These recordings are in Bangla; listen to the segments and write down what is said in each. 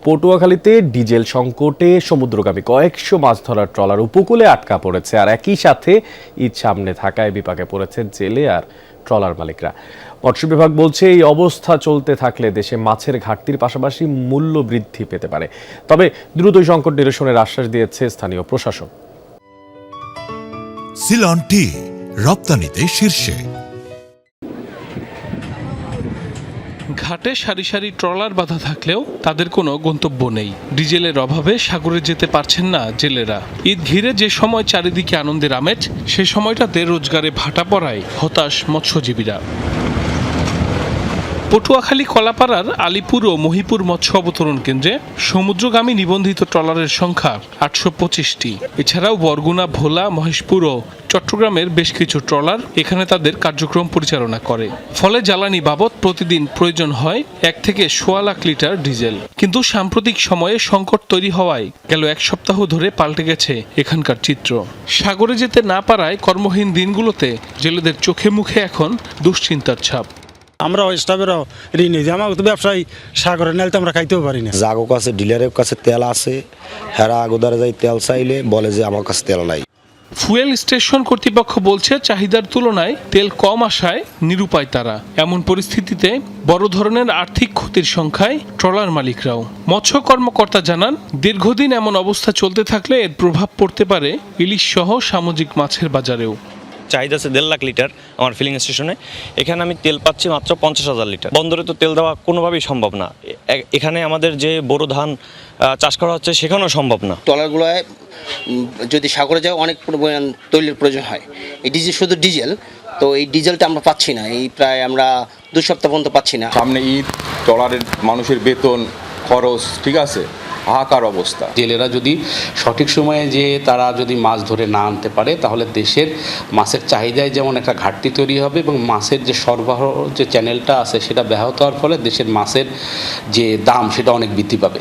পটুয়াখালীতে ডিজেল সংকটে সমুদ্রগামী কয়েকশো মাছ ধরার ট্রলার উপকূলে আটকা পড়েছে। আর একই সাথে ঈদ সামনে থাকায় বিপাকে পড়েছে জেলে আর ট্রলার মালিকরা। মৎস্য বিভাগ বলছে এই অবস্থা চলতে থাকলে দেশে মাছের ঘাটতির পাশাপাশি মূল্য বৃদ্ধি পেতে পারে। তবে দ্রুত সংকট নিরসনের আশ্বাস দিয়েছে স্থানীয় প্রশাসন। সিলন টি রপ্তানিতে শীর্ষে। ঘাটে সারি সারি ট্রলার বাঁধা থাকলেও তাদের কোনো গন্তব্য নেই। ডিজেলের অভাবে সাগরে যেতে পারছেন না জেলেরা। ঈদ ঘিরে যে সময় চারিদিকে আনন্দের আমেজ, সে সময়টাতে রোজগারে ভাটা পড়ায় হতাশ মৎস্যজীবীরা। পটুয়াখালী কলাপাড়ার আলিপুর ও মহিপুর মৎস্য অবতরণ কেন্দ্রে সমুদ্রগামী নিবন্ধিত ট্রলারের সংখ্যা 825টি। এছাড়াও বরগুনা, ভোলা, মহেশপুর ও চট্টগ্রামের বেশ কিছু ট্রলার এখানে তাদের কার্যক্রম পরিচালনা করে। ফলে জ্বালানি বাবদ প্রতিদিন প্রয়োজন হয় 1 থেকে 1.25 লাখ লিটার ডিজেল। কিন্তু সাম্প্রতিক সময়ে সংকট তৈরি হওয়ায় গেল 1 সপ্তাহ ধরে পাল্টে গেছে এখানকার চিত্র। সাগরে যেতে না পারায় কর্মহীন দিনগুলোতে জেলেদের চোখে মুখে এখন দুশ্চিন্তার ছাপ। আমরা স্টাফেরাও ঋণ নিই, আমার তো ব্যবসায়ী সাগরের নাইলে তো আমরা খাইতেও পারি না। জাগো কাছে ডিলারের কাছে তেল আছে, হেরা আগোদারে যাই তেল চাইলে বলে যে আমার কাছে তেল নাই। ফুয়েল স্টেশন কর্তৃপক্ষ বলছে চাহিদার তুলনায় তেল কম আসায় নিরুপায় তারা। এমন পরিস্থিতিতে বড় ধরনের আর্থিক ক্ষতির সংখ্যায় ট্রলার মালিকরাও। মৎস্য কর্মকর্তা জানান, দীর্ঘদিন এমন অবস্থা চলতে থাকলে এর প্রভাব পড়তে পারে ইলিশ সহ সামুদ্রিক মাছের বাজারেও। চাহিদা আছে 1.5 লাখ লিটার আমার ফিলিং স্টেশনে, এখানে আমি তেল পাচ্ছি মাত্র 50,000 লিটার। বন্দরে তো তেল দেওয়া কোনোভাবেই সম্ভব না। এখানে আমাদের যে বোরো ধান চাষ করা হচ্ছে সেখানেও সম্ভব না। ট্রলারগুলোয় যদি সাগরে যায় অনেক পরিমাণ তৈলের প্রয়োজন হয়। এই ডিজেল শুধু ডিজেল, তো এই ডিজেলটা আমরা পাচ্ছি না, এই প্রায় আমরা 2 সপ্তাহ পর্যন্ত পাচ্ছি না। সামনে ঈদ, ট্রলারের মানুষের বেতন খরচ, ঠিক আছে, হাহাকার অবস্থা। জেলেরা যদি সঠিক সময়ে যে তারা যদি মাছ ধরে না আনতে পারে তাহলে দেশের মাছের চাহিদায় যেমন একটা ঘাটতি তৈরি হবে এবং মাছের যে সরবরাহ যে চ্যানেলটা আছে সেটা ব্যাহত হওয়ার ফলে দেশের মাছের যে দাম সেটা অনেক বৃদ্ধি পাবে।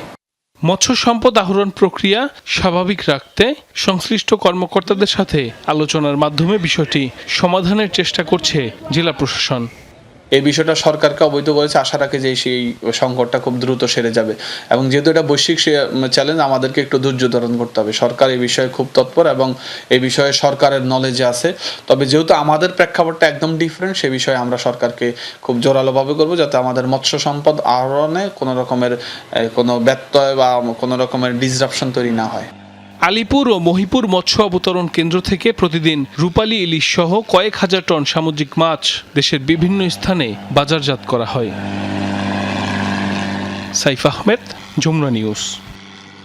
মৎস্য সম্পদ আহরণ প্রক্রিয়া স্বাভাবিক রাখতে সংশ্লিষ্ট কর্মকর্তাদের সাথে আলোচনার মাধ্যমে বিষয়টি সমাধানের চেষ্টা করছে জেলা প্রশাসন। এই বিষয়টা সরকারকে অবহিত করেছে, আশা রাখে যে সেই সংকটটা খুব দ্রুত সেরে যাবে। এবং যেহেতু এটা বৈশ্বিক চ্যালেঞ্জ, আমাদেরকে একটু ধৈর্য ধারণ করতে হবে। সরকার এই বিষয়ে খুব তৎপর এবং এই বিষয়ে সরকারের নলেজে আছে। তবে যেহেতু আমাদের প্রেক্ষাপটটা একদম ডিফারেন্ট, সে বিষয়ে আমরা সরকারকে খুব জোরালোভাবে করবো, যাতে আমাদের মৎস্য সম্পদ আহরণে কোনো রকমের কোনো ব্যত্যয় বা কোনো রকমের ডিসরাপশন তৈরি না হয়। আলিপুর ও মহিপুর মৎস্য অবতরণ কেন্দ্র থেকে প্রতিদিন রূপালী ইলিশ সহ কয়েক হাজার টন সামুদ্রিক মাছ দেশের বিভিন্ন স্থানে বাজারজাত করা হয়। সাইফ আহমেদ, যমুনা নিউজ।